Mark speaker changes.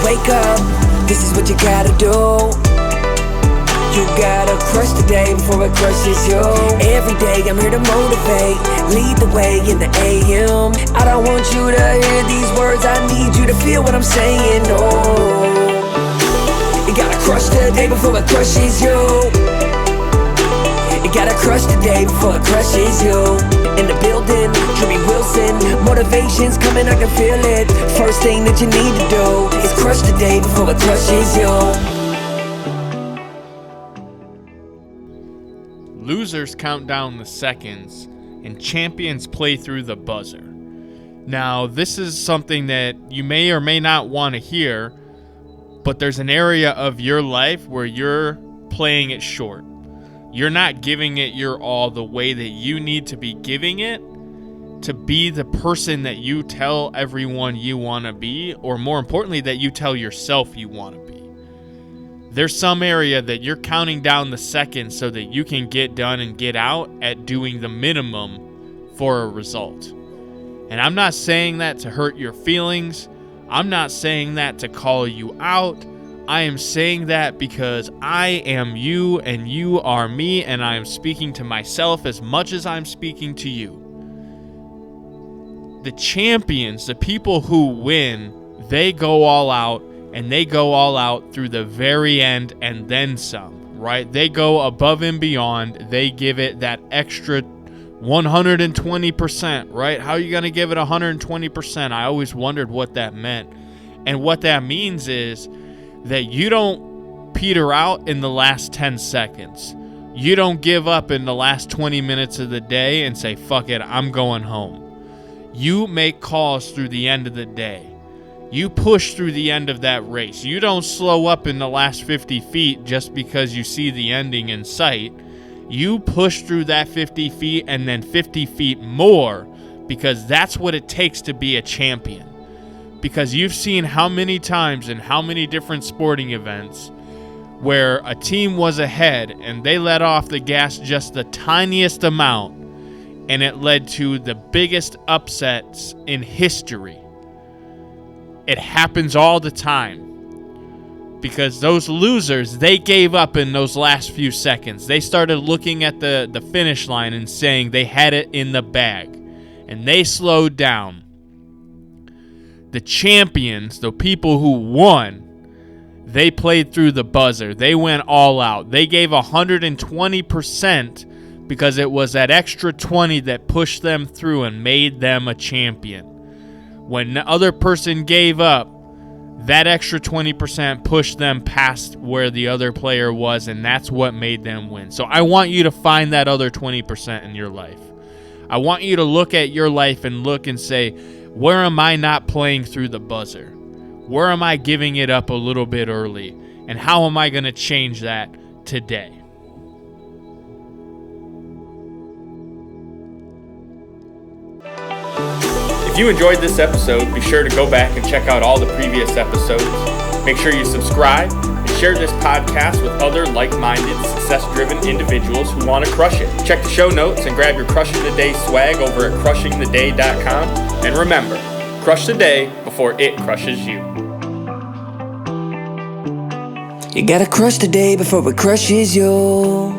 Speaker 1: wake up, this is what you gotta do. You gotta crush the day before it crushes you. Every day I'm here to motivate, lead the way in the AM. I don't want you to hear these words, I need you to feel what I'm saying. Oh, you gotta crush the day before it crushes you. You gotta crush the day before it crushes you. In the building, Drewbie Wilson, motivation's coming, I can feel it. First thing that you need to do is crush the day before it crushes you.
Speaker 2: Losers count down the seconds, and champions play through the buzzer. Now, this is something that you may or may not want to hear, but there's an area of your life where you're playing it short. You're not giving it your all the way that you need to be giving it to be the person that you tell everyone you want to be, or more importantly, that you tell yourself you want to be. There's some area that you're counting down the seconds so that you can get done and get out at doing the minimum for a result. And I'm not saying that to hurt your feelings. I'm not saying that to call you out. I am saying that because I am you and you are me, and I am speaking to myself as much as I'm speaking to you. The champions, the people who win, they go all out, and they go all out through the very end and then some, right? They go above and beyond. They give it that extra 120%, right? How are you going to give it 120%? I always wondered what that meant. And what that means is that you don't peter out in the last 10 seconds. You don't give up in the last 20 minutes of the day and say, fuck it, I'm going home. You make calls through the end of the day. You push through the end of that race. You don't slow up in the last 50 feet just because you see the ending in sight. You push through that 50 feet and then 50 feet more, because that's what it takes to be a champion. Because you've seen how many times in how many different sporting events where a team was ahead and they let off the gas just the tiniest amount, and it led to the biggest upsets in history. It happens all the time. Because those losers, they gave up in those last few seconds. They started looking at the finish line and saying they had it in the bag. And they slowed down. The champions, the people who won, they played through the buzzer. They went all out. They gave 120% because it was that extra 20 that pushed them through and made them a champion. When the other person gave up, that extra 20% pushed them past where the other player was, and that's what made them win. So I want you to find that other 20% in your life. I want you to look at your life and look and say, where am I not playing through the buzzer? Where am I giving it up a little bit early? And how am I going to change that today? If you enjoyed this episode, be sure to go back and check out all the previous episodes. Make sure you subscribe and share this podcast with other like-minded, success-driven individuals who want to crush it. Check the show notes and grab your Crushing the Day swag over at crushingtheday.com. And remember, crush the day before it crushes you.
Speaker 1: You gotta crush the day before it crushes you.